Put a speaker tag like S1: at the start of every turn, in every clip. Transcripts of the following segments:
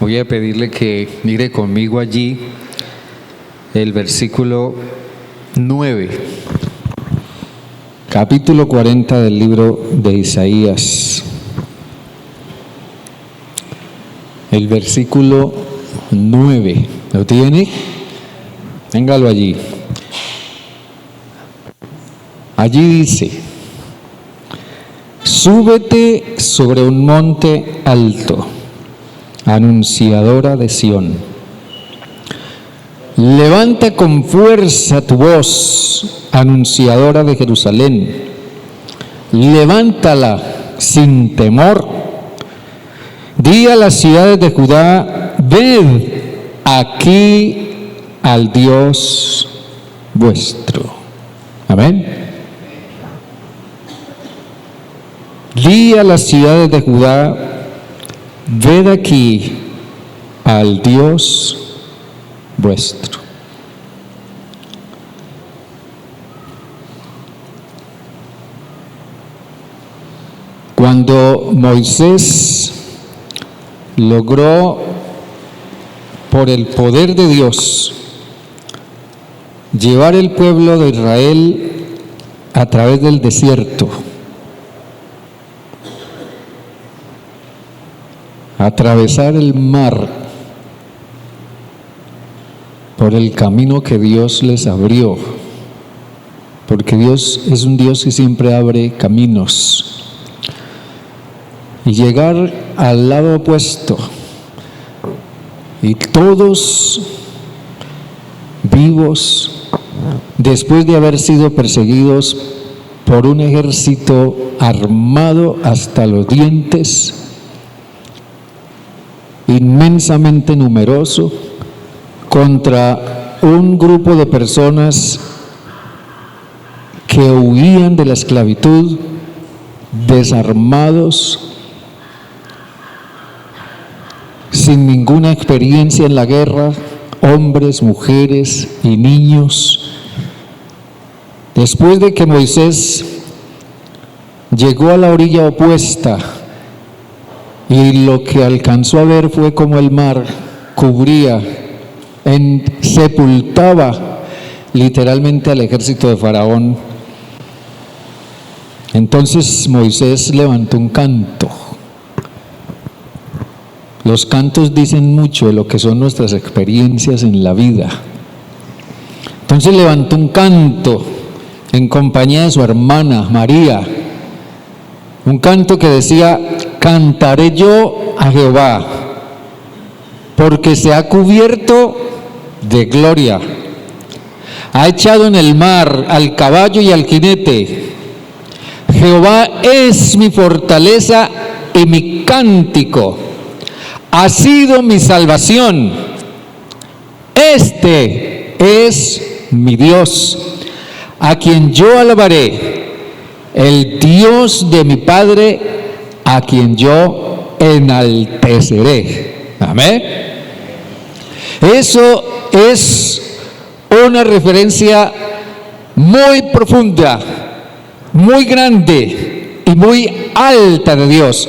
S1: Voy a pedirle que mire conmigo allí el versículo 9, capítulo 40 del libro de Isaías. El versículo 9, ¿lo tiene? Téngalo allí. Allí dice: súbete sobre un monte alto, anunciadora de Sión. Levanta con fuerza tu voz, anunciadora de Jerusalén. Levántala sin temor. Di a las ciudades de Judá: ved aquí al Dios vuestro. Amén. Di a las ciudades de Judá: ved aquí al Dios vuestro. Cuando Moisés logró, por el poder de Dios, llevar el pueblo de Israel a través del desierto, atravesar el mar por el camino que Dios les abrió, porque Dios es un Dios que siempre abre caminos, y llegar al lado opuesto, y todos vivos, después de haber sido perseguidos por un ejército armado hasta los dientes, inmensamente numeroso, contra un grupo de personas que huían de la esclavitud, desarmados, sin ninguna experiencia en la guerra, hombres, mujeres y niños. Después de que Moisés llegó a la orilla opuesta, y lo que alcanzó a ver fue como el mar cubría, sepultaba literalmente al ejército de Faraón. Entonces Moisés levantó un canto. Los cantos dicen mucho de lo que son nuestras experiencias en la vida. Entonces levantó un canto en compañía de su hermana María, un canto que decía: cantaré yo a Jehová, porque se ha cubierto de gloria. Ha echado en el mar al caballo y al jinete. Jehová es mi fortaleza y mi cántico. Ha sido mi salvación. Este es mi Dios, a quien yo alabaré, el Dios de mi Padre, a quien yo enalteceré. Amén. Eso es una referencia muy profunda, muy grande y muy alta de Dios.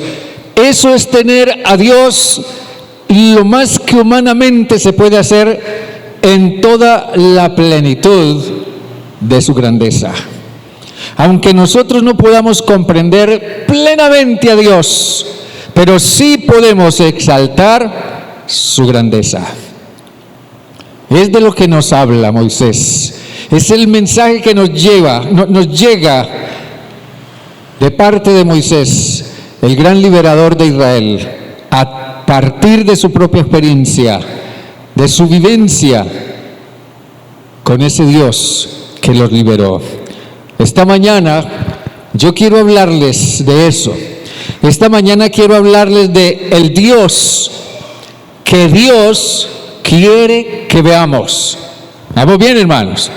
S1: Eso es tener a Dios lo más que humanamente se puede hacer en toda la plenitud de su grandeza. Aunque nosotros no podamos comprender plenamente a Dios, pero sí podemos exaltar su grandeza. Es de lo que nos habla Moisés. Es el mensaje que nos llega de parte de Moisés, el gran liberador de Israel, a partir de su propia experiencia, de su vivencia con ese Dios que los liberó. Esta mañana yo quiero hablarles de eso. Esta mañana quiero hablarles de el Dios que Dios quiere que veamos. ¿Vamos bien, hermanos?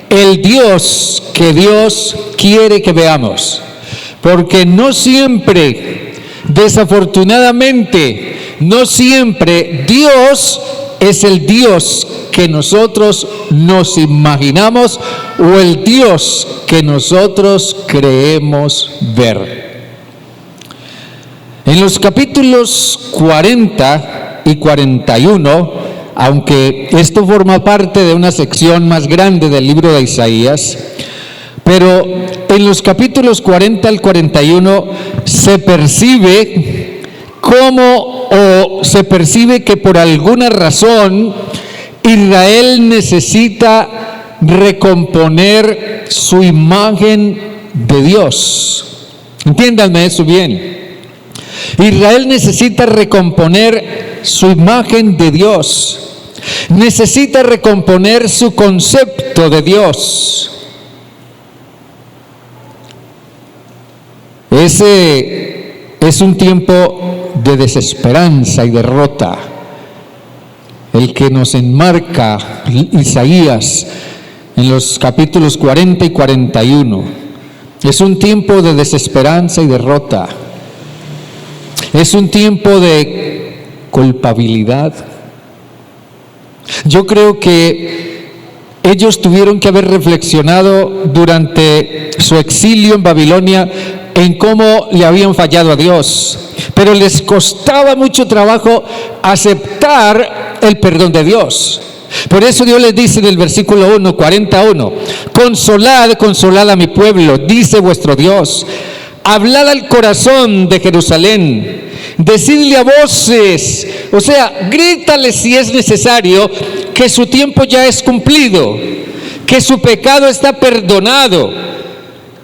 S1: El Dios que Dios quiere que veamos. Porque no siempre, desafortunadamente, no siempre Dios es el Dios que nosotros nos imaginamos o el Dios que nosotros creemos ver. En los capítulos 40 y 41, aunque esto forma parte de una sección más grande del libro de Isaías, pero en los capítulos 40 al 41 se percibe que por alguna razón Israel necesita recomponer su imagen de Dios. Entiéndanme eso bien. Israel necesita recomponer su imagen de Dios. Necesita recomponer su concepto de Dios. Ese es un tiempo de desesperanza y derrota, el que nos enmarca Isaías en los capítulos 40 y 41. Es un tiempo de desesperanza y derrota. Es un tiempo de culpabilidad. Yo creo que ellos tuvieron que haber reflexionado durante su exilio en Babilonia en cómo le habían fallado a Dios, pero les costaba mucho trabajo aceptar el perdón de Dios. Por eso Dios les dice en el versículo 1, 41, consolad, consolad a mi pueblo, dice vuestro Dios, hablad al corazón de Jerusalén, decidle a voces, o sea, grítale si es necesario, que su tiempo ya es cumplido, que su pecado está perdonado,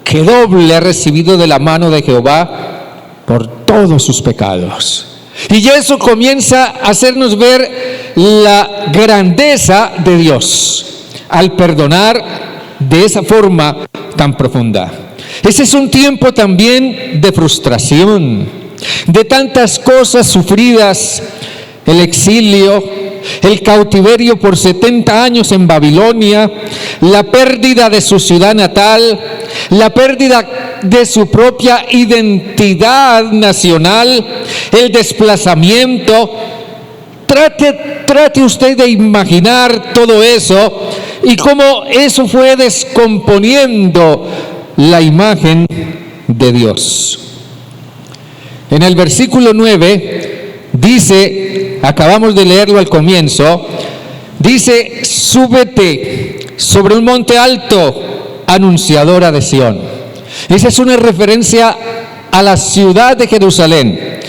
S1: que doble ha recibido de la mano de Jehová por todos sus pecados. Y ya eso comienza a hacernos ver la grandeza de Dios al perdonar de esa forma tan profunda. Ese es un tiempo también de frustración, de tantas cosas sufridas, el exilio, el cautiverio por 70 años en Babilonia, la pérdida de su ciudad natal, la pérdida de su propia identidad nacional, el desplazamiento. Trate usted de imaginar todo eso y cómo eso fue descomponiendo la imagen de Dios. En el versículo 9 dice, acabamos de leerlo al comienzo, dice, súbete sobre un monte alto, anunciadora de Sión. Esa es una referencia a la ciudad de Jerusalén,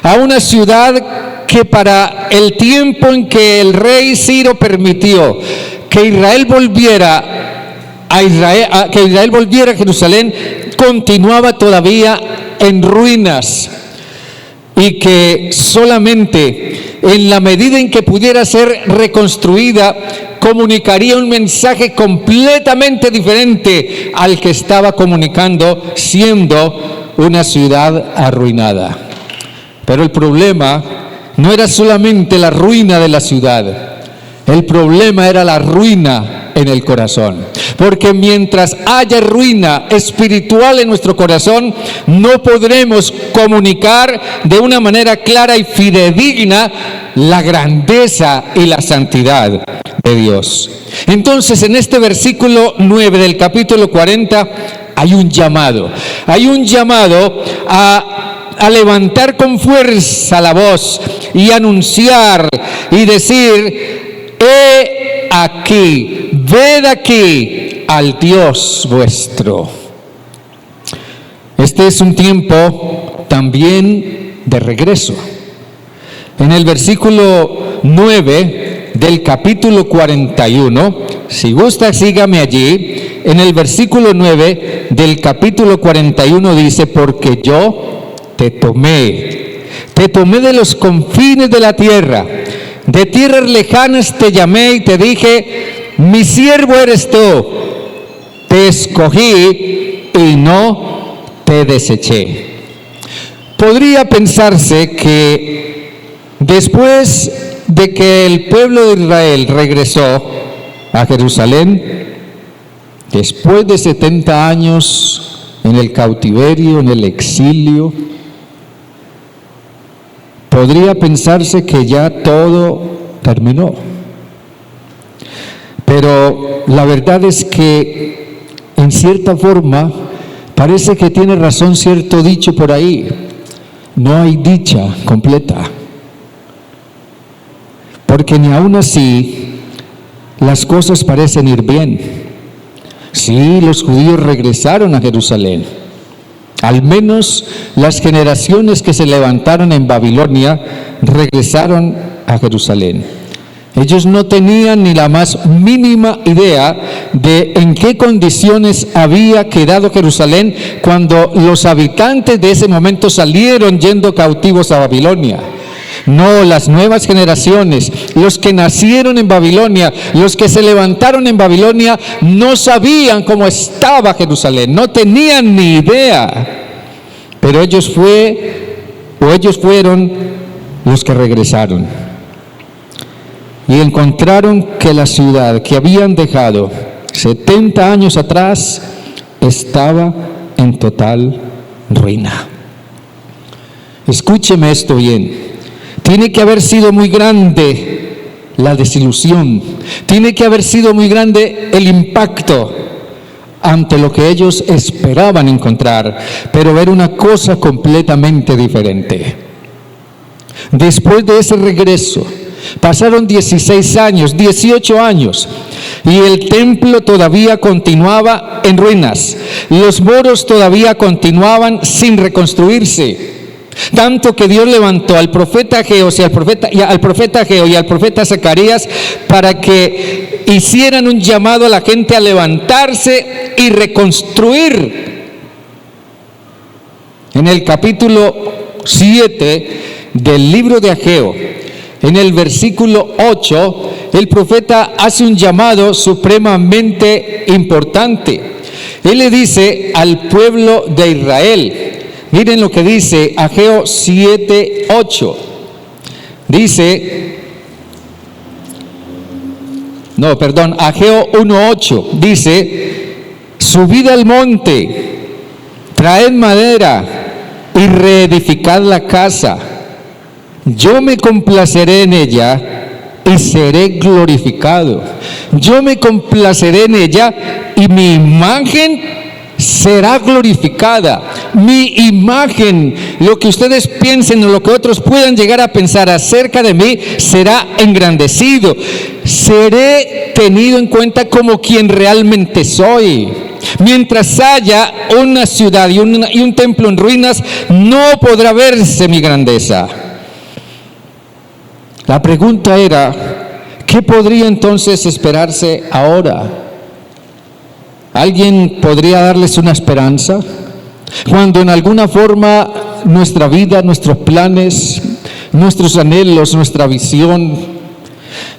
S1: a una ciudad que para el tiempo en que el rey Ciro permitió que Israel volviera a Jerusalén, continuaba todavía en ruinas, y que solamente en la medida en que pudiera ser reconstruida comunicaría un mensaje completamente diferente al que estaba comunicando, siendo una ciudad arruinada. Pero el problema no era solamente la ruina de la ciudad, el problema era la ruina en el corazón. Porque mientras haya ruina espiritual en nuestro corazón, no podremos comunicar de una manera clara y fidedigna la grandeza y la santidad de Dios. Entonces, en este versículo 9 del capítulo 40 hay un llamado a levantar con fuerza la voz y anunciar y decir: he aquí, ved aquí al Dios vuestro. Este es un tiempo también de regreso. En el versículo 9 del capítulo 41, si gusta sígame allí, en el versículo 9 del capítulo 41 dice: porque yo te tomé de los confines de la tierra, de tierras lejanas te llamé y te dije: mi siervo eres tú, te escogí y no te deseché. Podría pensarse que después de que el pueblo de Israel regresó a Jerusalén, después de 70 años en el cautiverio, en el exilio, podría pensarse que ya todo terminó. Pero la verdad es que, en cierta forma, parece que tiene razón cierto dicho por ahí: no hay dicha completa. Porque ni aún así las cosas parecen ir bien. Sí, los judíos regresaron a Jerusalén. Al menos las generaciones que se levantaron en Babilonia regresaron a Jerusalén. Ellos no tenían ni la más mínima idea de en qué condiciones había quedado Jerusalén cuando los habitantes de ese momento salieron yendo cautivos a Babilonia. No, las nuevas generaciones, los que nacieron en Babilonia, los que se levantaron en Babilonia, no sabían cómo estaba Jerusalén, no tenían ni idea. Pero ellos fueron los que regresaron y encontraron que la ciudad que habían dejado 70 años atrás estaba en total ruina. Escúcheme esto bien. Tiene que haber sido muy grande la desilusión, tiene que haber sido muy grande el impacto ante lo que ellos esperaban encontrar, pero ver una cosa completamente diferente. Después de ese regreso, pasaron 16 años, 18 años, y el templo todavía continuaba en ruinas, los muros todavía continuaban sin reconstruirse. Tanto que Dios levantó al profeta Ageo y al profeta Zacarías para que hicieran un llamado a la gente a levantarse y reconstruir. En el capítulo 7 del libro de Ageo, en el versículo 8, el profeta hace un llamado supremamente importante. Él le dice al pueblo de Israel, miren lo que dice Ageo 7:8. Ageo 1:8 dice: subid al monte, traed madera y reedificad la casa. Yo me complaceré en ella y seré glorificado. Yo me complaceré en ella y mi imagen será glorificada. Mi imagen, lo que ustedes piensen o lo que otros puedan llegar a pensar acerca de mí, será engrandecido. Seré tenido en cuenta como quien realmente soy. Mientras haya una ciudad y un templo en ruinas, no podrá verse mi grandeza. La pregunta era, ¿qué podría entonces esperarse ahora? ¿Alguien podría darles una esperanza? Cuando en alguna forma nuestra vida, nuestros planes, nuestros anhelos, nuestra visión,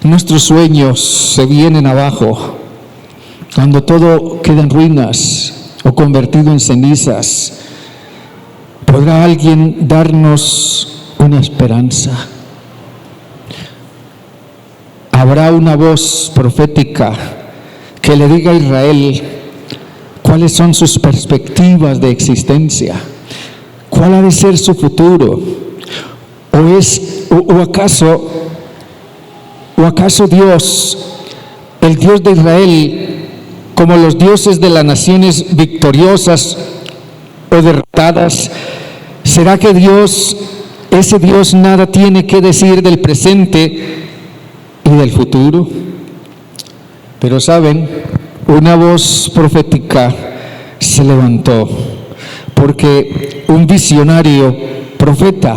S1: nuestros sueños se vienen abajo, cuando todo queda en ruinas o convertido en cenizas, ¿podrá alguien darnos una esperanza? ¿Habrá una voz profética que le diga a Israel cuáles son sus perspectivas de existencia? ¿Cuál ha de ser su futuro? ¿O acaso Dios, el Dios de Israel, como los dioses de las naciones victoriosas o derrotadas, será que ese Dios nada tiene que decir del presente y del futuro? Pero saben, una voz profética se levantó, porque un visionario profeta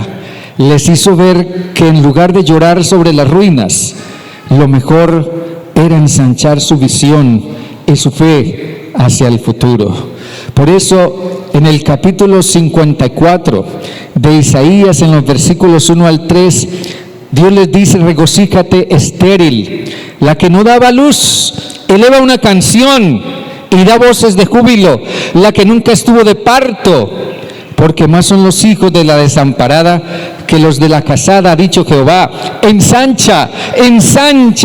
S1: les hizo ver que en lugar de llorar sobre las ruinas, lo mejor era ensanchar su visión y su fe hacia el futuro. Por eso, en el capítulo 54 de Isaías, en los versículos 1 al 3, Dios les dice: regocíjate, estéril, la que no daba luz, eleva una canción y da voces de júbilo, la que nunca estuvo de parto, porque más son los hijos de la desamparada que los de la casada, ha dicho Jehová. Ensancha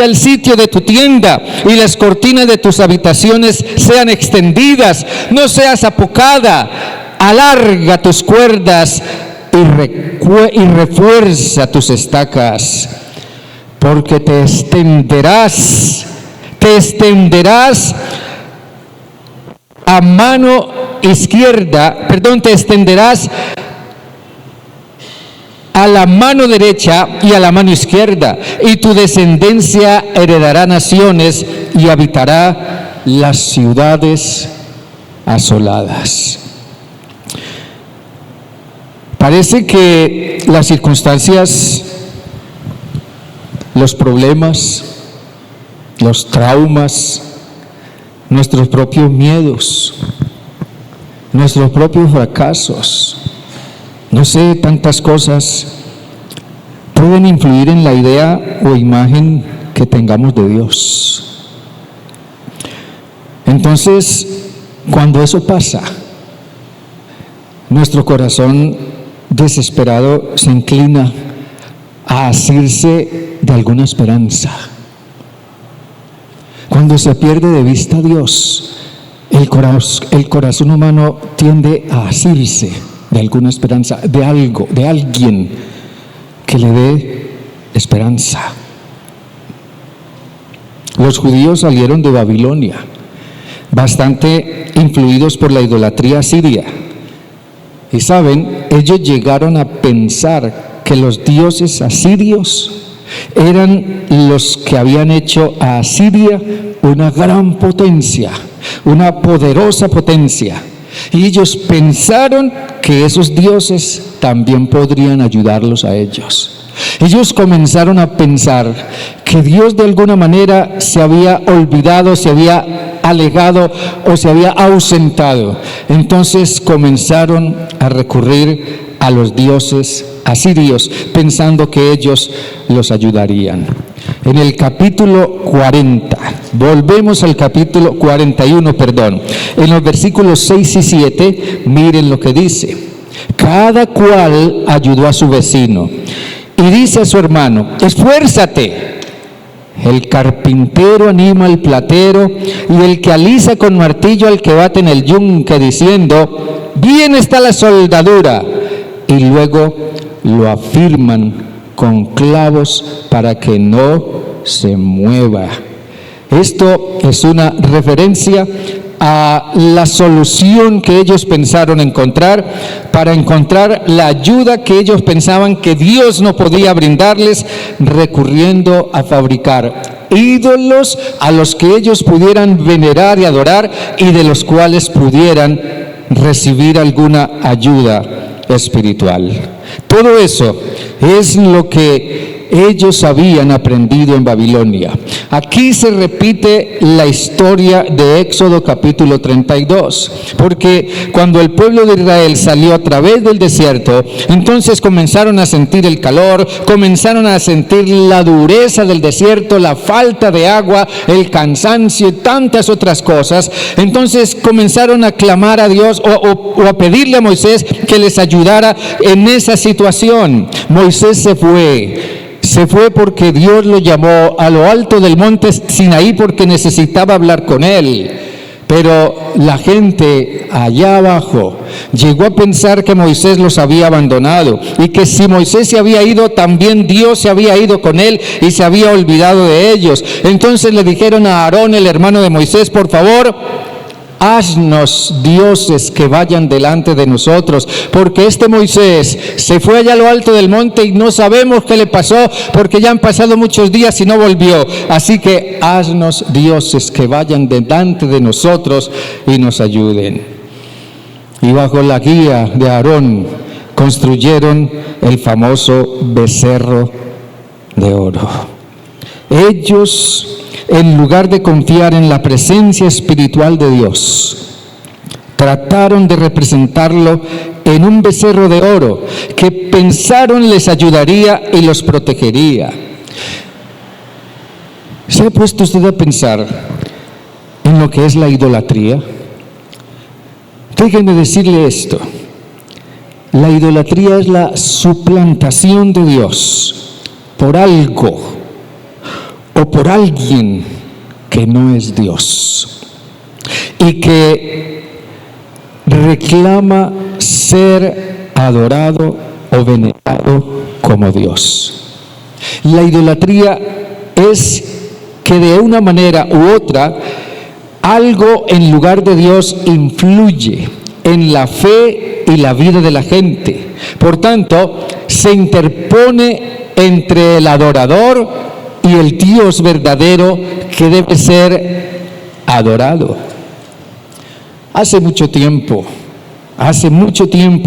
S1: el sitio de tu tienda, y las cortinas de tus habitaciones sean extendidas. No seas apocada, alarga tus cuerdas y refuerza tus estacas, porque te te extenderás a mano izquierda, te extenderás a la mano derecha y a la mano izquierda, y tu descendencia heredará naciones y habitará las ciudades asoladas. Parece que las circunstancias, los problemas, los traumas, nuestros propios miedos, nuestros propios fracasos, no sé, tantas cosas pueden influir en la idea o imagen que tengamos de Dios. Entonces, cuando eso pasa, nuestro corazón desesperado se inclina a asirse de alguna esperanza. Cuando se pierde de vista a Dios, el corazón humano tiende a asirse de alguna esperanza, de algo, de alguien que le dé esperanza. Los judíos salieron de Babilonia, bastante influidos por la idolatría siria. Y saben, ellos llegaron a pensar que los dioses asirios eran los que habían hecho a Asiria una gran potencia, una poderosa potencia. Y ellos pensaron que esos dioses también podrían ayudarlos a ellos. Ellos comenzaron a pensar que Dios de alguna manera se había olvidado, se había alejado o se había ausentado. Entonces comenzaron a recurrir a los dioses asirios, pensando que ellos los ayudarían. En el capítulo 40, volvemos al capítulo 41, en los versículos 6 y 7, miren lo que dice. Cada cual ayudó a su vecino y dice a su hermano: esfuérzate. El carpintero anima al platero y el que alisa con martillo al que bate en el yunque, diciendo: bien está la soldadura. Y luego lo afirman con clavos para que no se mueva. Esto es una referencia a la solución que ellos pensaron encontrar, para encontrar la ayuda que ellos pensaban que Dios no podía brindarles, recurriendo a fabricar ídolos a los que ellos pudieran venerar y adorar, y de los cuales pudieran recibir alguna ayuda espiritual. Todo eso es lo que ellos habían aprendido en Babilonia. Aquí se repite la historia de Éxodo capítulo 32, porque cuando el pueblo de Israel salió a través del desierto, entonces comenzaron a sentir el calor, comenzaron a sentir la dureza del desierto, la falta de agua, el cansancio y tantas otras cosas. Entonces comenzaron a clamar a Dios o a pedirle a Moisés que les ayudara en esa situación. Moisés se fue porque Dios lo llamó a lo alto del monte Sinaí porque necesitaba hablar con él. Pero la gente allá abajo llegó a pensar que Moisés los había abandonado y que si Moisés se había ido, también Dios se había ido con él y se había olvidado de ellos. Entonces le dijeron a Aarón, el hermano de Moisés: por favor, haznos dioses que vayan delante de nosotros, porque este Moisés se fue allá a lo alto del monte y no sabemos qué le pasó, porque ya han pasado muchos días y no volvió. Así que haznos dioses que vayan delante de nosotros y nos ayuden. Y bajo la guía de Aarón construyeron el famoso becerro de oro. Ellos, en lugar de confiar en la presencia espiritual de Dios, trataron de representarlo en un becerro de oro que pensaron les ayudaría y los protegería. ¿Se ha puesto usted a pensar en lo que es la idolatría? Déjenme decirle esto: la idolatría es la suplantación de Dios por algo o por alguien que no es Dios y que reclama ser adorado o venerado como Dios. La idolatría es que que de una manera u otra algo en lugar de Dios influye en la fe y la vida de la gente. Por tanto, se interpone entre el adorador y el Dios verdadero que debe ser adorado. Hace mucho tiempo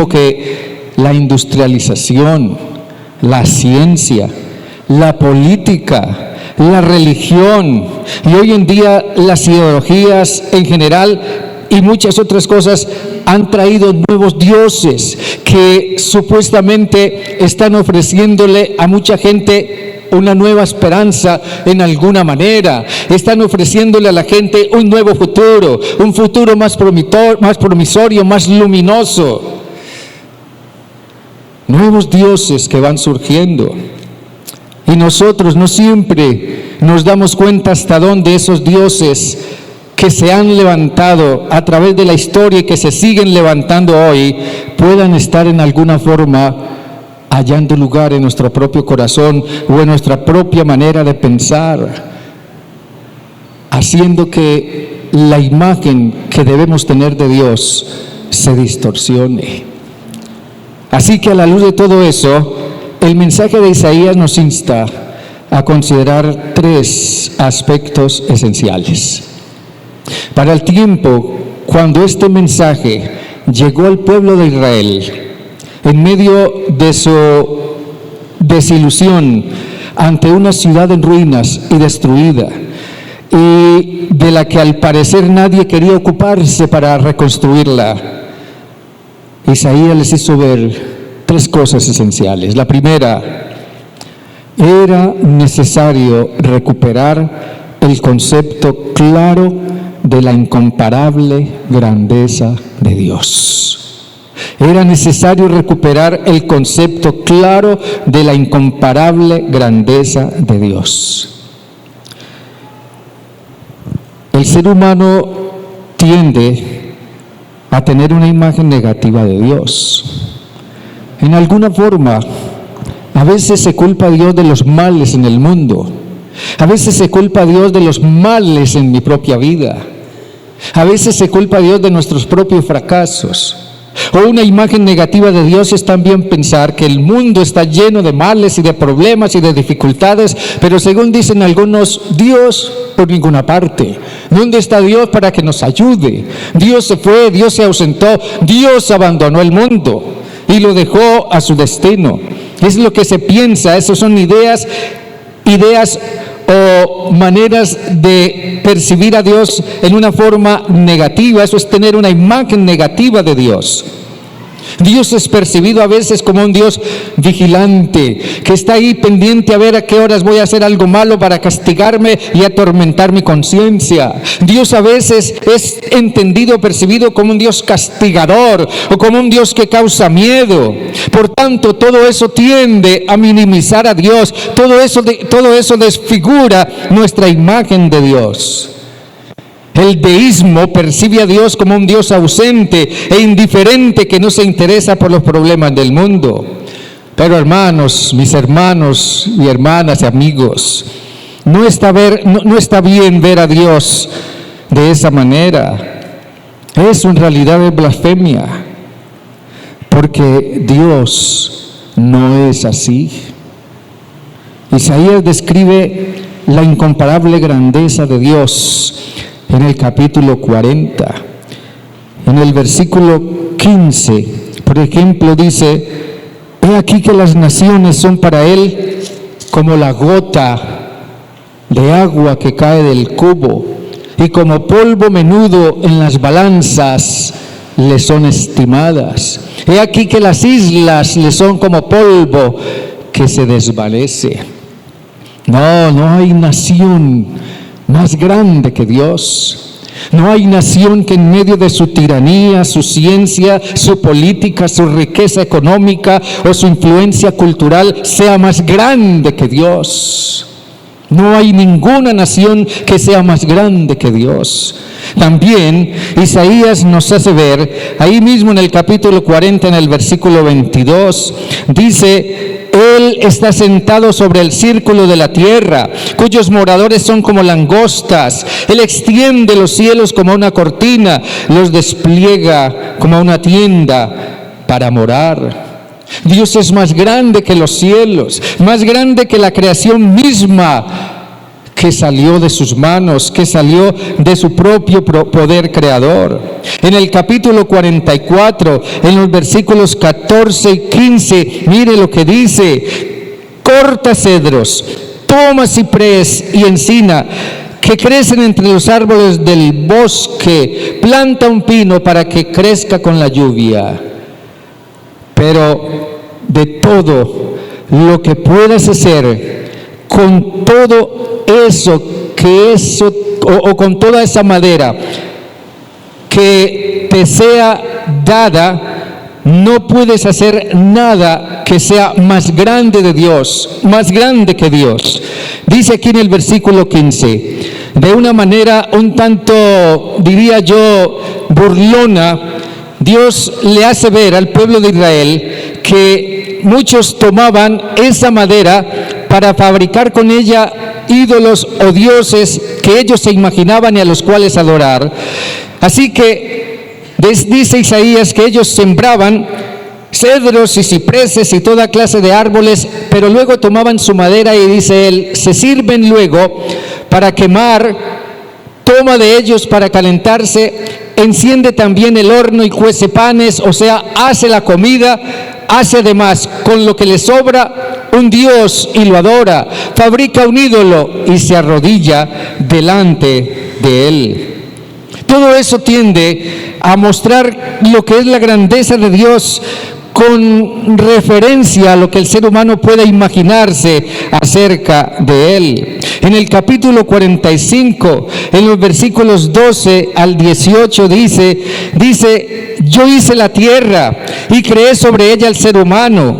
S1: que la industrialización, la ciencia, la política, la religión y hoy en día las ideologías en general y muchas otras cosas han traído nuevos dioses que supuestamente están ofreciéndole a mucha gente una nueva esperanza en alguna manera. Están ofreciéndole a la gente un nuevo futuro, un futuro más promisorio, más luminoso. Nuevos dioses que van surgiendo. Y nosotros no siempre nos damos cuenta hasta dónde esos dioses que se han levantado a través de la historia y que se siguen levantando hoy, puedan estar en alguna forma hallando lugar en nuestro propio corazón o en nuestra propia manera de pensar, haciendo que la imagen que debemos tener de Dios se distorsione. Así que a la luz de todo eso, el mensaje de Isaías nos insta a considerar 3 aspectos esenciales. Para el tiempo cuando este mensaje llegó al pueblo de Israel, en medio de su desilusión ante una ciudad en ruinas y destruida, y de la que al parecer nadie quería ocuparse para reconstruirla, Isaías les hizo ver 3 cosas esenciales. La primera, era necesario recuperar el concepto claro de la incomparable grandeza de Dios. Era necesario recuperar el concepto claro de la incomparable grandeza de Dios. El ser humano tiende a tener una imagen negativa de Dios. En alguna forma, a veces se culpa a Dios de los males en el mundo. A veces se culpa a Dios de los males en mi propia vida. A veces se culpa a Dios de nuestros propios fracasos. O una imagen negativa de Dios es también pensar que el mundo está lleno de males y de problemas y de dificultades, pero según dicen algunos, Dios por ninguna parte. ¿Dónde está Dios para que nos ayude? Dios se fue, Dios se ausentó, Dios abandonó el mundo y lo dejó a su destino. Es lo que se piensa, esas son ideas o maneras de percibir a Dios en una forma negativa. Eso es tener una imagen negativa de Dios. Dios es percibido a veces como un Dios vigilante, que está ahí pendiente a ver a qué horas voy a hacer algo malo para castigarme y atormentar mi conciencia. Dios a veces es entendido, percibido como un Dios castigador o como un Dios que causa miedo. Por tanto, todo eso tiende a minimizar a Dios. Todo eso desfigura nuestra imagen de Dios. El deísmo percibe a Dios como un Dios ausente e indiferente que no se interesa por los problemas del mundo. Pero hermanos, mis hermanos y hermanas y amigos, no está bien ver a Dios de esa manera. Eso en realidad es blasfemia, porque Dios no es así. Isaías describe la incomparable grandeza de Dios en el capítulo 40, en el versículo 15, por ejemplo, dice: he aquí que las naciones son para él como la gota de agua que cae del cubo, y como polvo menudo en las balanzas le son estimadas. He aquí que las islas le son como polvo que se desvanece. No hay nación más grande que Dios. No hay nación que en medio de su tiranía, su ciencia, su política, su riqueza económica o su influencia cultural sea más grande que Dios. No hay ninguna nación que sea más grande que Dios. También Isaías nos hace ver, ahí mismo en el capítulo 40, en el versículo 22, dice: Él está sentado sobre el círculo de la tierra, cuyos moradores son como langostas. Él extiende los cielos como una cortina, los despliega como una tienda para morar. Dios es más grande que los cielos, más grande que la creación misma, que salió de sus manos, que salió de su propio poder creador. En el capítulo 44, en los versículos 14 y 15, mire lo que dice: corta cedros, toma ciprés y encina, que crecen entre los árboles del bosque, planta un pino para que crezca con la lluvia. Pero de todo lo que puedas hacer, con todo o con toda esa madera que te sea dada, no puedes hacer nada que sea más grande de Dios, más grande que Dios. Dice aquí en el versículo 15, de una manera un tanto, diría yo, burlona, Dios le hace ver al pueblo de Israel que muchos tomaban esa madera para fabricar con ella ídolos o dioses que ellos se imaginaban y a los cuales adorar. Así que dice Isaías que ellos sembraban cedros y cipreses y toda clase de árboles, pero luego tomaban su madera y dice él, se sirven luego para quemar, toma de ellos para calentarse, enciende también el horno y cuece panes, o sea, hace la comida, hace además con lo que le sobra un dios y lo adora, fabrica un ídolo y se arrodilla delante de él. Todo eso tiende a mostrar lo que es la grandeza de Dios, con referencia a lo que el ser humano pueda imaginarse acerca de él. En el capítulo 45, en los versículos 12 al 18 dice, yo hice la tierra y creé sobre ella al ser humano.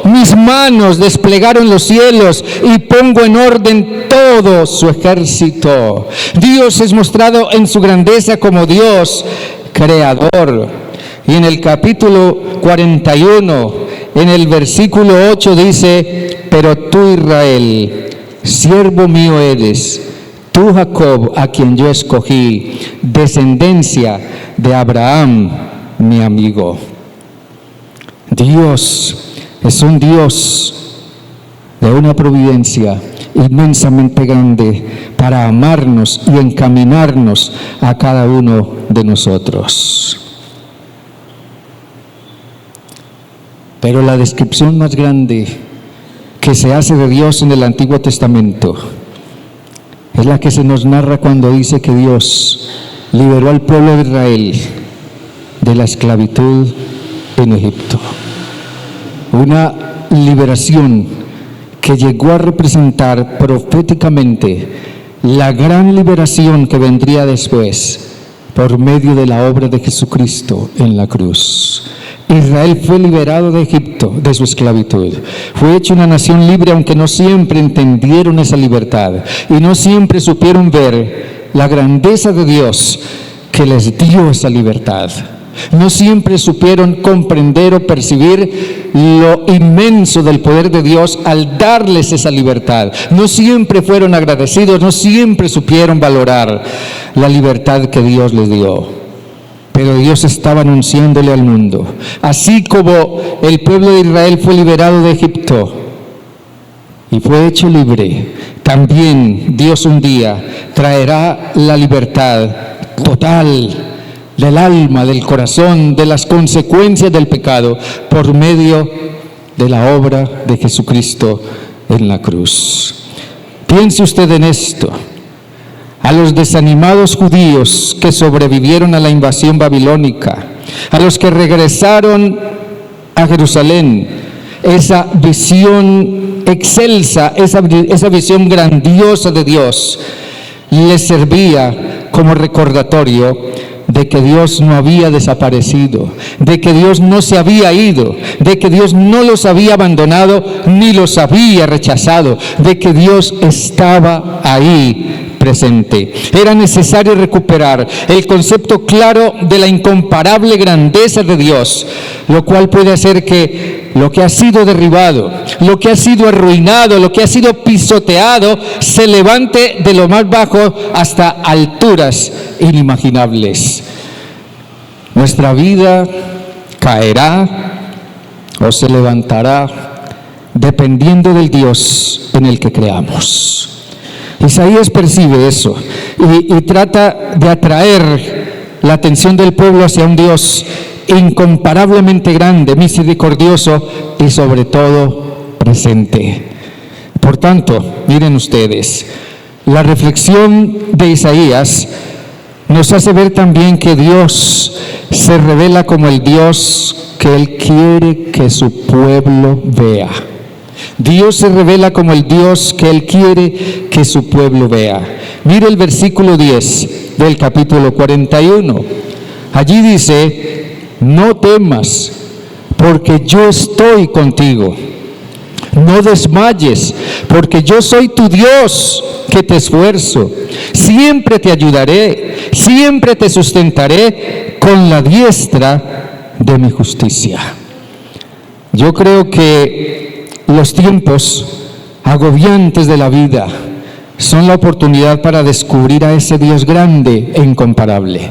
S1: Mis manos desplegaron los cielos y pongo en orden todo su ejército. Dios es mostrado en su grandeza como Dios creador. Y en el capítulo 41, en el versículo 8 dice, pero tú Israel, siervo mío eres, tú Jacob, a quien yo escogí, descendencia de Abraham, mi amigo. Dios es un Dios de una providencia inmensamente grande para amarnos y encaminarnos a cada uno de nosotros. Pero la descripción más grande que se hace de Dios en el Antiguo Testamento es la que se nos narra cuando dice que Dios liberó al pueblo de Israel de la esclavitud en Egipto. Una liberación que llegó a representar proféticamente la gran liberación que vendría después por medio de la obra de Jesucristo en la cruz. Israel fue liberado de Egipto, de su esclavitud. Fue hecho una nación libre, aunque no siempre entendieron esa libertad y no siempre supieron ver la grandeza de Dios que les dio esa libertad. No siempre supieron comprender o percibir lo inmenso del poder de Dios al darles esa libertad. No siempre fueron agradecidos, no siempre supieron valorar la libertad que Dios les dio. Pero Dios estaba anunciándole al mundo, así como el pueblo de Israel fue liberado de Egipto y fue hecho libre, también Dios un día traerá la libertad total del alma, del corazón, de las consecuencias del pecado por medio de la obra de Jesucristo en la cruz. Piense usted en esto. A los desanimados judíos que sobrevivieron a la invasión babilónica, a los que regresaron a Jerusalén, esa visión excelsa, esa visión grandiosa de Dios, les servía como recordatorio de que Dios no había desaparecido, de que Dios no se había ido, de que Dios no los había abandonado ni los había rechazado, de que Dios estaba ahí presente. Era necesario recuperar el concepto claro de la incomparable grandeza de Dios, lo cual puede hacer que lo que ha sido derribado, lo que ha sido arruinado, lo que ha sido pisoteado, se levante de lo más bajo hasta alturas inimaginables. Nuestra vida caerá o se levantará dependiendo del Dios en el que creamos. Isaías percibe eso y trata de atraer la atención del pueblo hacia un Dios incomparablemente grande, misericordioso y sobre todo presente. Por tanto, miren ustedes, la reflexión de Isaías nos hace ver también que Dios se revela como el Dios que Él quiere que su pueblo vea. Dios se revela como el Dios que Él quiere que su pueblo vea. Mire el versículo 10 del capítulo 41. Allí dice: no temas, porque yo estoy contigo. No desmayes, porque yo soy tu Dios, que te esfuerzo. Siempre te ayudaré, siempre te sustentaré con la diestra de mi justicia. Yo creo que los tiempos agobiantes de la vida son la oportunidad para descubrir a ese Dios grande e incomparable.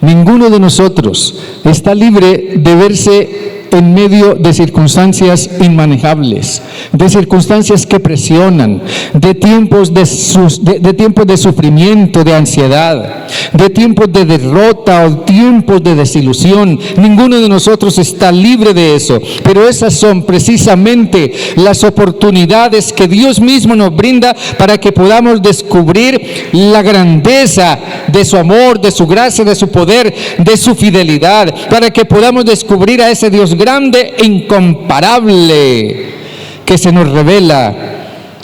S1: Ninguno de nosotros está libre de verse en medio de circunstancias inmanejables, de circunstancias que presionan, de tiempos de sufrimiento, de ansiedad, de tiempos de derrota o tiempos de desilusión. Ninguno de nosotros está libre de eso, pero esas son precisamente las oportunidades que Dios mismo nos brinda para que podamos descubrir la grandeza de su amor, de su gracia, de su poder, de su fidelidad, para que podamos descubrir a ese Dios grande e incomparable que se nos revela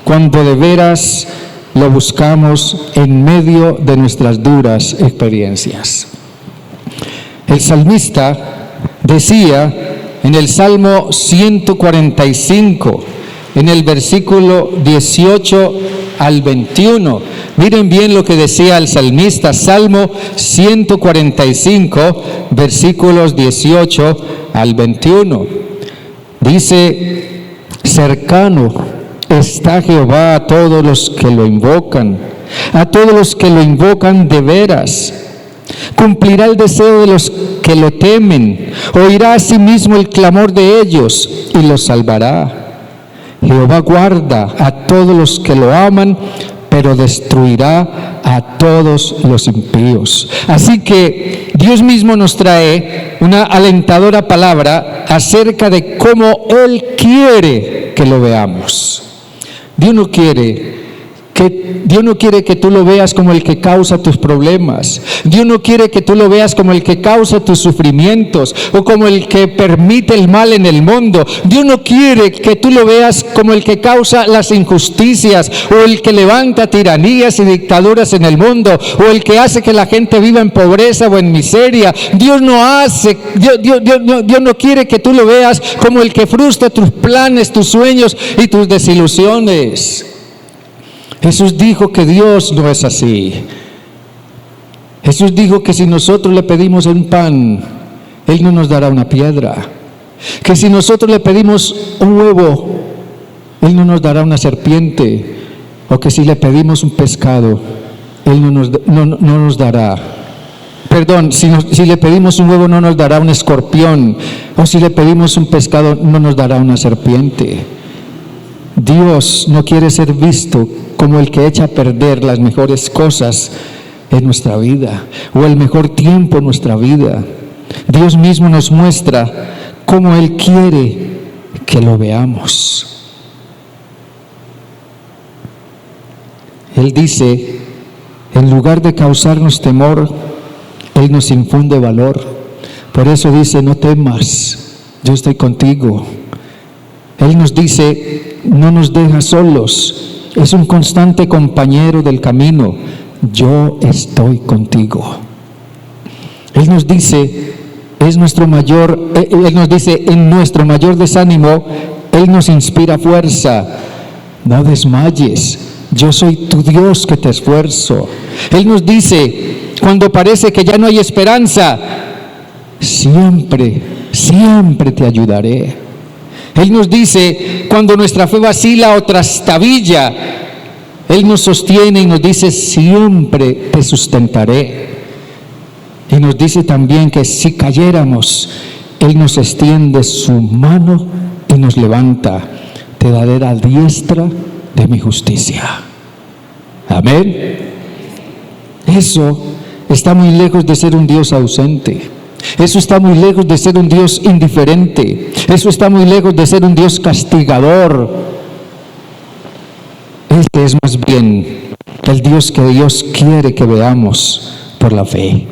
S1: cuando de veras lo buscamos en medio de nuestras duras experiencias. El salmista decía en el Salmo 145, en el versículo 18 al 21, miren bien lo que decía el salmista, Salmo 145, versículos 18 al 21. Dice: cercano está Jehová a todos los que lo invocan, a todos los que lo invocan de veras. Cumplirá el deseo de los que lo temen, oirá a sí mismo el clamor de ellos y los salvará. Jehová guarda a todos los que lo aman, pero destruirá a todos los impíos. Así que Dios mismo nos trae una alentadora palabra acerca de cómo Él quiere que lo veamos. Dios no quiere que tú lo veas como el que causa tus problemas. Dios no quiere que tú lo veas como el que causa tus sufrimientos o como el que permite el mal en el mundo. Dios no quiere que tú lo veas como el que causa las injusticias o el que levanta tiranías y dictaduras en el mundo o el que hace que la gente viva en pobreza o en miseria. Dios no quiere que tú lo veas como el que frustra tus planes, tus sueños y tus desilusiones. Jesús dijo que Dios no es así. Jesús dijo que si nosotros le pedimos un pan, Él no nos dará una piedra. Que si nosotros le pedimos un huevo, Él no nos dará una serpiente. O que si le pedimos un pescado, Él no nos dará. Perdón, si le pedimos un huevo, no nos dará un escorpión. O si le pedimos un pescado, no nos dará una serpiente. Dios no quiere ser visto como el que echa a perder las mejores cosas en nuestra vida o el mejor tiempo en nuestra vida. Dios mismo nos muestra cómo Él quiere que lo veamos. Él dice, en lugar de causarnos temor, Él nos infunde valor. Por eso dice: no temas, yo estoy contigo. Él nos dice: no nos deja solos, es un constante compañero del camino. Yo estoy contigo. Él nos dice, en nuestro mayor desánimo, Él nos inspira fuerza. No desmayes, yo soy tu Dios que te esfuerzo. Él nos dice, cuando parece que ya no hay esperanza, siempre, siempre te ayudaré. Él nos dice, cuando nuestra fe vacila o trastabilla, Él nos sostiene y nos dice, siempre te sustentaré. Y nos dice también que si cayéramos, Él nos extiende su mano y nos levanta. Te daré la diestra de mi justicia. Amén. Eso está muy lejos de ser un Dios ausente. Eso está muy lejos de ser un Dios indiferente. Eso está muy lejos de ser un Dios castigador. Este es más bien el Dios que Dios quiere que veamos por la fe.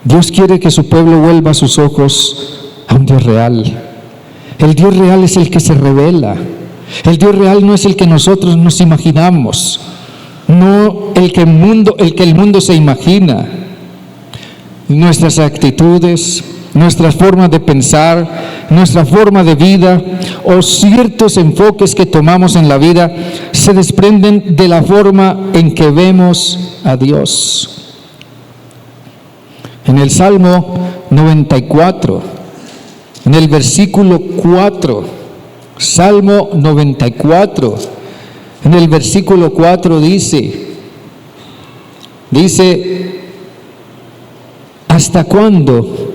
S1: Dios quiere que su pueblo vuelva sus ojos a un Dios real. El Dios real es el que se revela. El Dios real no es el que nosotros nos imaginamos, no el que el mundo se imagina. Nuestras actitudes, nuestras formas de pensar, nuestra forma de vida o ciertos enfoques que tomamos en la vida se desprenden de la forma en que vemos a Dios. En el Salmo 94, en el versículo 4, Salmo 94, en el versículo 4 dice, ¿hasta cuándo?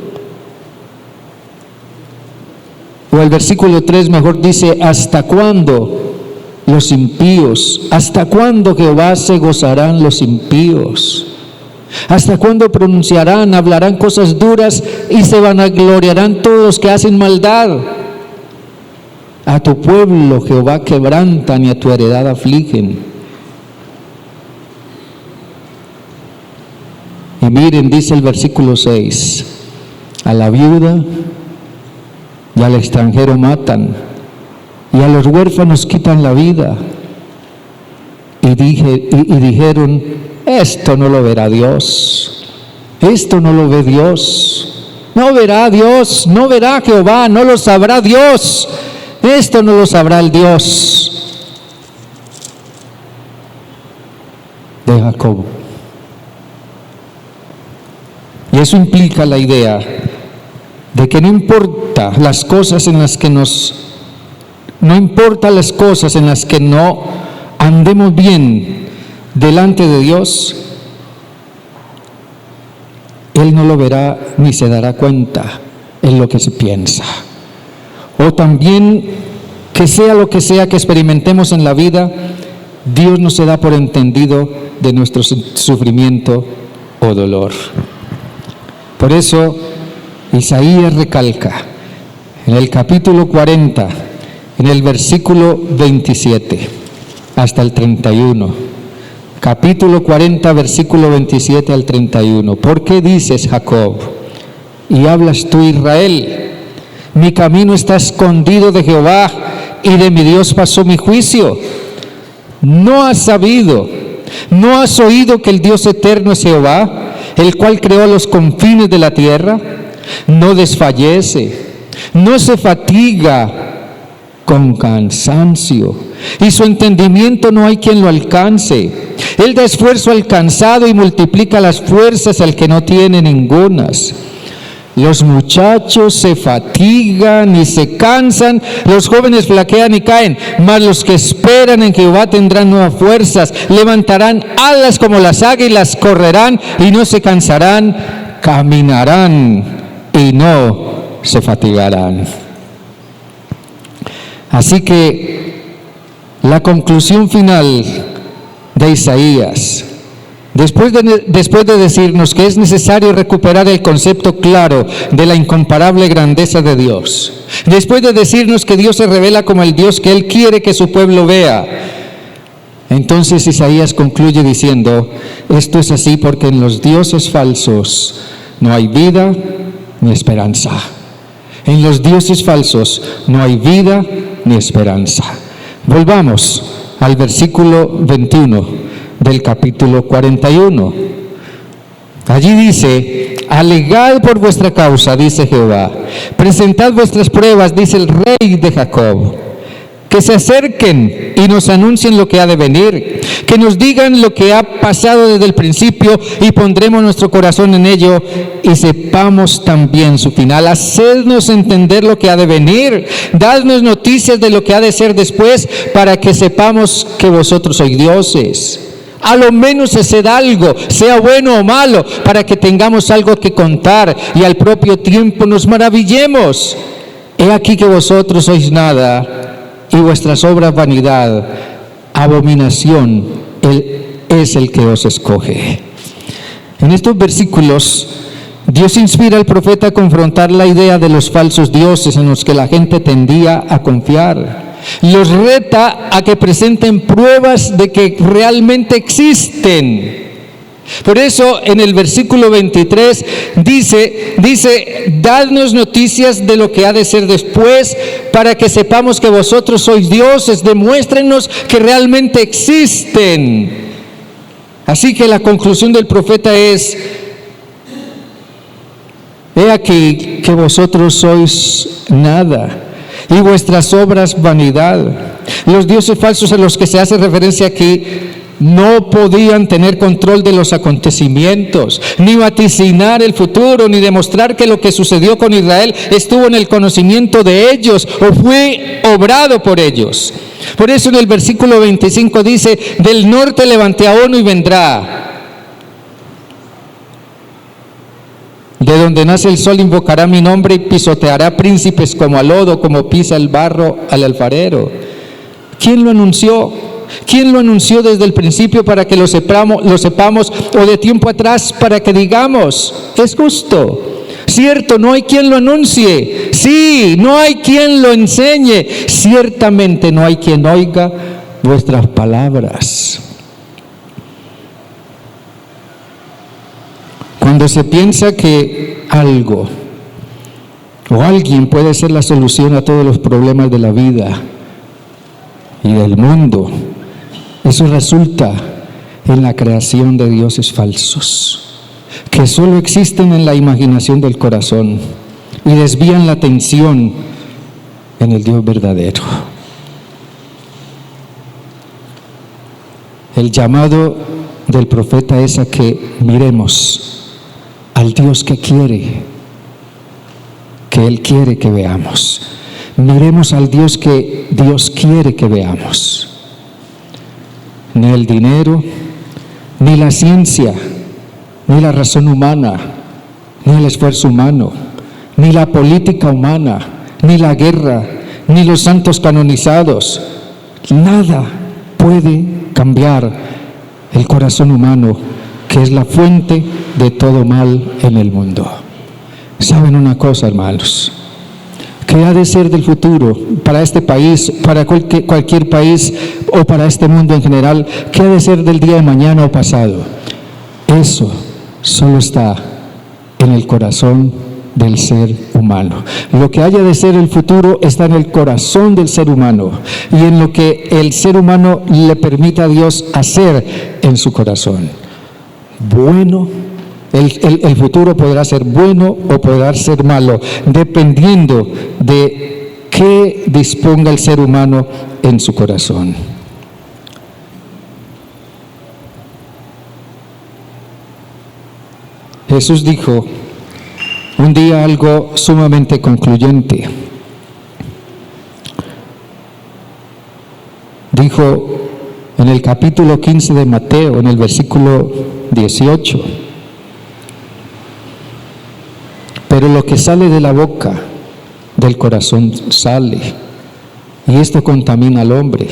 S1: O el versículo 3 mejor dice, ¿hasta cuándo los impíos? ¿Hasta cuándo Jehová se gozarán los impíos? ¿Hasta cuándo pronunciarán, hablarán cosas duras y se vanagloriarán todos los que hacen maldad? A tu pueblo, Jehová, quebrantan y a tu heredad afligen. Y miren, dice el versículo 6, a la viuda y al extranjero matan, y a los huérfanos quitan la vida. Y dijeron, esto no lo verá Dios, esto no lo ve Dios, no verá Dios, no verá Jehová, no lo sabrá Dios, esto no lo sabrá el Dios de Jacob. Y eso implica la idea de que no importa las cosas en las que no andemos bien delante de Dios, Él no lo verá ni se dará cuenta en lo que se piensa. O también que sea lo que sea que experimentemos en la vida, Dios no se da por entendido de nuestro sufrimiento o dolor. Por eso Isaías recalca en el capítulo 40, en el versículo 27 hasta el 31. Capítulo 40, versículo 27 al 31. ¿Por qué dices, Jacob, y hablas tú, Israel? Mi camino está escondido de Jehová, y de mi Dios pasó mi juicio. ¿No has sabido, no has oído que el Dios eterno es Jehová, el cual creó los confines de la tierra? No desfallece, no se fatiga con cansancio, y su entendimiento no hay quien lo alcance. Él da esfuerzo al cansado y multiplica las fuerzas al que no tiene ningunas. Los muchachos se fatigan y se cansan, los jóvenes flaquean y caen, mas los que esperan en Jehová tendrán nuevas fuerzas, levantarán alas como las águilas, correrán y no se cansarán, caminarán y no se fatigarán. Así que la conclusión final de Isaías, después de decirnos que es necesario recuperar el concepto claro de la incomparable grandeza de Dios, después de decirnos que Dios se revela como el Dios que Él quiere que su pueblo vea, entonces Isaías concluye diciendo, esto es así porque en los dioses falsos no hay vida ni esperanza. En los dioses falsos no hay vida ni esperanza. Volvamos al versículo 21 del capítulo 41. Allí dice: alegad por vuestra causa, dice Jehová, presentad vuestras pruebas, dice el Rey de Jacob. Que se acerquen y nos anuncien lo que ha de venir, que nos digan lo que ha pasado desde el principio y pondremos nuestro corazón en ello y sepamos también su final. Hacednos entender lo que ha de venir, dadnos noticias de lo que ha de ser después, para que sepamos que vosotros sois dioses. A lo menos haced algo, sea bueno o malo, para que tengamos algo que contar y al propio tiempo nos maravillemos. He aquí que vosotros sois nada, y vuestras obras vanidad, abominación es el que os escoge. En estos versículos, Dios inspira al profeta a confrontar la idea de los falsos dioses en los que la gente tendía a confiar. Los reta a que presenten pruebas de que realmente existen. Por eso en el versículo 23 dice, dadnos noticias de lo que ha de ser después, para que sepamos que vosotros sois dioses, demuéstrenos que realmente existen. Así que la conclusión del profeta es: he aquí que vosotros sois nada, y vuestras obras vanidad. Los dioses falsos a los que se hace referencia aquí no podían tener control de los acontecimientos, ni vaticinar el futuro, ni demostrar que lo que sucedió con Israel estuvo en el conocimiento de ellos o fue obrado por ellos. Por eso en el versículo 25 dice: del norte levanté a uno y vendrá. De donde nace el sol invocará mi nombre y pisoteará príncipes como a lodo, como pisa el barro al alfarero. ¿Quién lo anunció? ¿Quién lo anunció desde el principio para que lo sepamos, o de tiempo atrás para que digamos, es justo? Cierto, no hay quien lo anuncie. Sí, no hay quien lo enseñe. Ciertamente no hay quien oiga vuestras palabras. Cuando se piensa que algo o alguien puede ser la solución a todos los problemas de la vida y del mundo, eso resulta en la creación de dioses falsos, que solo existen en la imaginación del corazón y desvían la atención en el Dios verdadero. El llamado del profeta es a que miremos al Dios que Él quiere que veamos. Miremos al Dios que Dios quiere que veamos. Ni el dinero, ni la ciencia, ni la razón humana, ni el esfuerzo humano, ni la política humana, ni la guerra, ni los santos canonizados, nada puede cambiar el corazón humano, que es la fuente de todo mal en el mundo. ¿Saben una cosa, hermanos? ¿Qué ha de ser del futuro para este país, para cualquier país o para este mundo en general? ¿Qué ha de ser del día de mañana o pasado? Eso solo está en el corazón del ser humano. Lo que haya de ser el futuro está en el corazón del ser humano y en lo que el ser humano le permita a Dios hacer en su corazón. Bueno, el futuro podrá ser bueno o podrá ser malo, dependiendo de qué disponga el ser humano en su corazón. Jesús dijo un día algo sumamente concluyente. Dijo en el capítulo 15 de Mateo, en el versículo 18: pero lo que sale de la boca, del corazón sale, y esto contamina al hombre.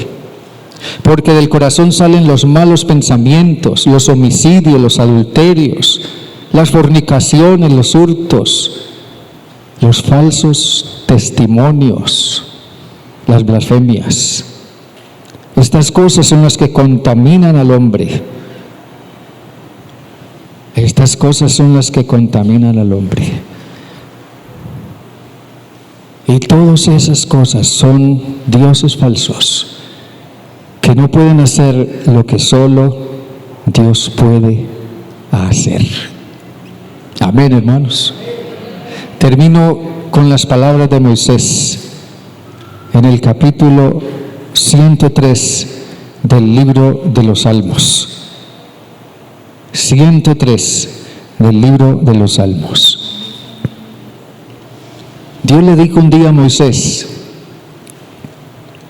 S1: Porque del corazón salen los malos pensamientos, los homicidios, los adulterios, las fornicaciones, los hurtos, los falsos testimonios, las blasfemias. Estas cosas son las que contaminan al hombre. Estas cosas son las que contaminan al hombre. Y todas esas cosas son dioses falsos que no pueden hacer lo que solo Dios puede hacer. Amén, hermanos. Termino con las palabras de Moisés en el capítulo 103 del libro de los Salmos. 103 del libro de los Salmos. Dios le dijo un día a Moisés: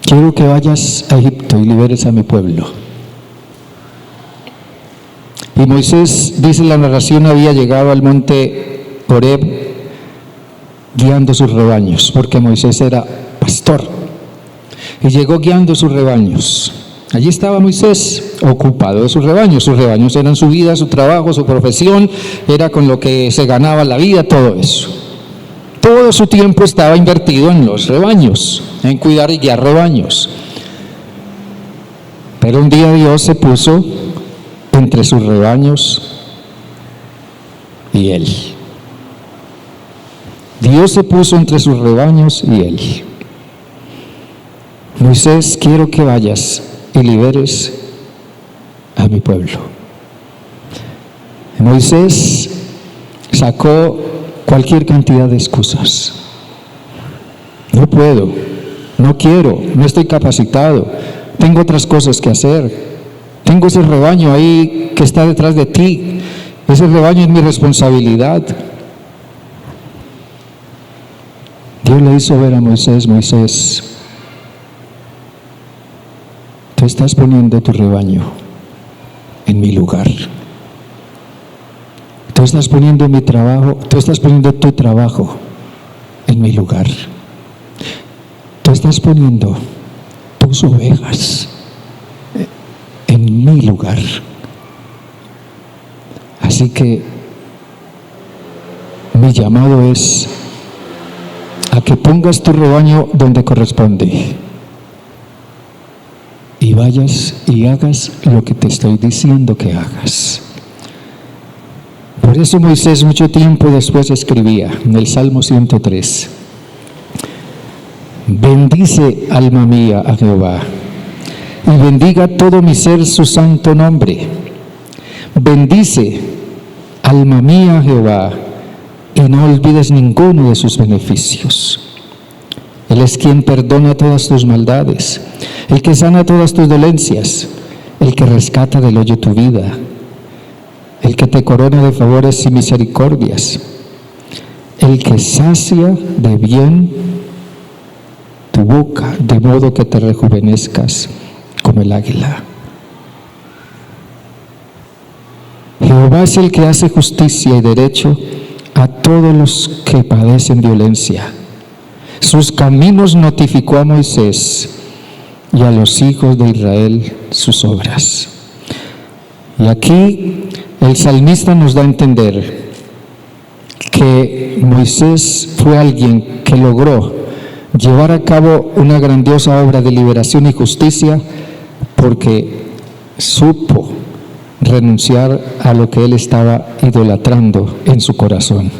S1: quiero que vayas a Egipto y liberes a mi pueblo. Y Moisés, dice la narración, había llegado al monte Horeb guiando sus rebaños, porque Moisés era pastor y llegó guiando sus rebaños. Allí estaba Moisés ocupado de sus rebaños. Sus rebaños eran su vida, su trabajo, su profesión, era con lo que se ganaba la vida, todo eso. Todo su tiempo estaba invertido en los rebaños, en cuidar y guiar rebaños. Pero un día Dios se puso entre sus rebaños y él. Dios se puso entre sus rebaños y él. Moisés, quiero que vayas y liberes a mi pueblo. Moisés sacó cualquier cantidad de excusas. No puedo, no quiero, no estoy capacitado, tengo otras cosas que hacer, tengo ese rebaño ahí que está detrás de ti, ese rebaño es mi responsabilidad. Dios le hizo ver a Moisés: Moisés, tú estás poniendo tu rebaño en mi lugar. Tú estás poniendo mi trabajo, tú estás poniendo tu trabajo en mi lugar. Tú estás poniendo tus ovejas en mi lugar. Así que mi llamado es a que pongas tu rebaño donde corresponde y vayas y hagas lo que te estoy diciendo que hagas. Por eso Moisés mucho tiempo después escribía en el Salmo 103: bendice, alma mía, a Jehová, y bendiga todo mi ser su santo nombre. Bendice, alma mía, a Jehová, y no olvides ninguno de sus beneficios. Él es quien perdona todas tus maldades, el que sana todas tus dolencias, el que rescata del hoyo tu vida, el que te corona de favores y misericordias, el que sacia de bien tu boca, de modo que te rejuvenezcas como el águila. Jehová es el que hace justicia y derecho a todos los que padecen violencia. Sus caminos notificó a Moisés, y a los hijos de Israel sus obras. Y aquí el salmista nos da a entender que Moisés fue alguien que logró llevar a cabo una grandiosa obra de liberación y justicia porque supo renunciar a lo que él estaba idolatrando en su corazón.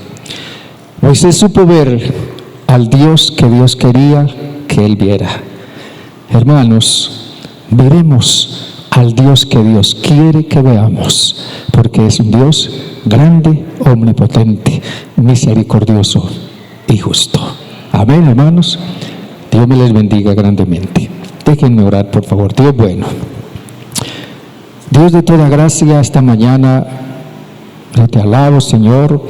S1: Moisés supo ver al Dios que Dios quería que él viera. Hermanos, veremos al Dios que Dios quiere que veamos, porque es un Dios grande, omnipotente, misericordioso y justo. Amén, hermanos. Dios me les bendiga grandemente. Déjenme orar, por favor. Dios bueno, Dios de toda gracia, esta mañana yo te alabo, Señor.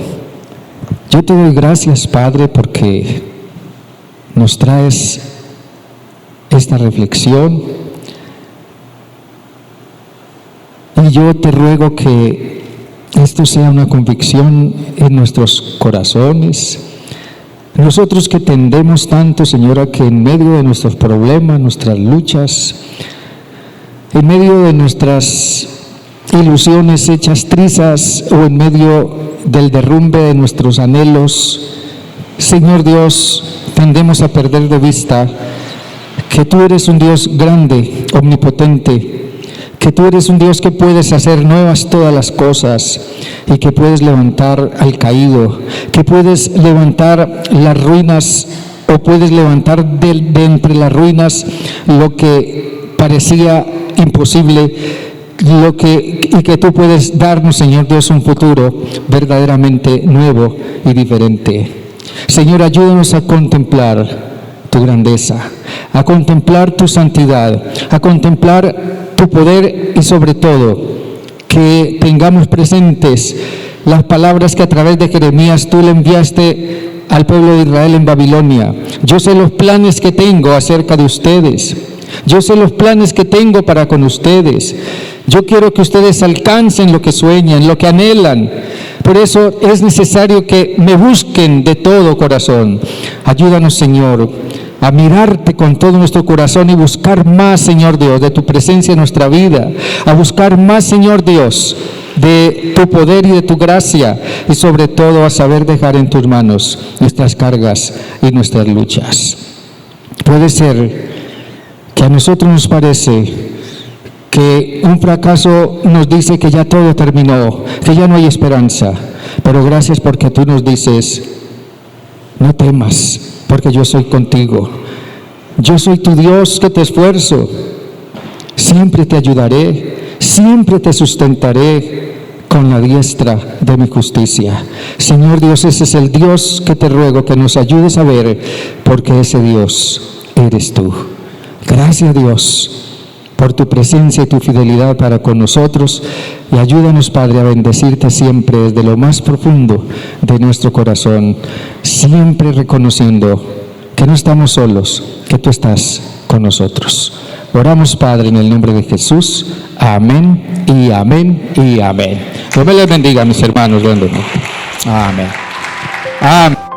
S1: Yo te doy gracias, Padre, porque nos traes esta reflexión, y yo te ruego que esto sea una convicción en nuestros corazones. Nosotros que tendemos tanto, Señora, que en medio de nuestros problemas, nuestras luchas, en medio de nuestras ilusiones hechas trizas o en medio del derrumbe de nuestros anhelos, Señor Dios, tendemos a perder de vista que tú eres un Dios grande, omnipotente, que tú eres un Dios que puedes hacer nuevas todas las cosas y que puedes levantar al caído, que puedes levantar las ruinas o puedes levantar de entre las ruinas lo que parecía imposible, y que tú puedes darnos, Señor Dios, un futuro verdaderamente nuevo y diferente. Señor, ayúdanos a contemplar tu grandeza, a contemplar tu santidad, a contemplar tu poder y sobre todo que tengamos presentes las palabras que a través de Jeremías tú le enviaste al pueblo de Israel en Babilonia. Yo sé los planes que tengo acerca de ustedes. Yo sé los planes que tengo para con ustedes. Yo quiero que ustedes alcancen lo que sueñan, lo que anhelan. Por eso es necesario que me busquen de todo corazón. Ayúdanos, Señor, a mirarte con todo nuestro corazón y buscar más, Señor Dios, de tu presencia en nuestra vida. A buscar más, Señor Dios, de tu poder y de tu gracia. Y sobre todo a saber dejar en tus manos nuestras cargas y nuestras luchas. Puede ser que a nosotros nos parece que un fracaso nos dice que ya todo terminó, que ya no hay esperanza. Pero gracias porque tú nos dices, no temas, porque yo soy contigo. Yo soy tu Dios que te esfuerzo. Siempre te ayudaré, siempre te sustentaré con la diestra de mi justicia. Señor Dios, ese es el Dios que te ruego que nos ayudes a ver, porque ese Dios eres tú. Gracias, Dios, por tu presencia y tu fidelidad para con nosotros, y ayúdanos, Padre, a bendecirte siempre desde lo más profundo de nuestro corazón, siempre reconociendo que no estamos solos, que tú estás con nosotros. Oramos, Padre, en el nombre de Jesús. Amén y amén y amén. Dios me les bendiga, mis hermanos. Amén. Amén.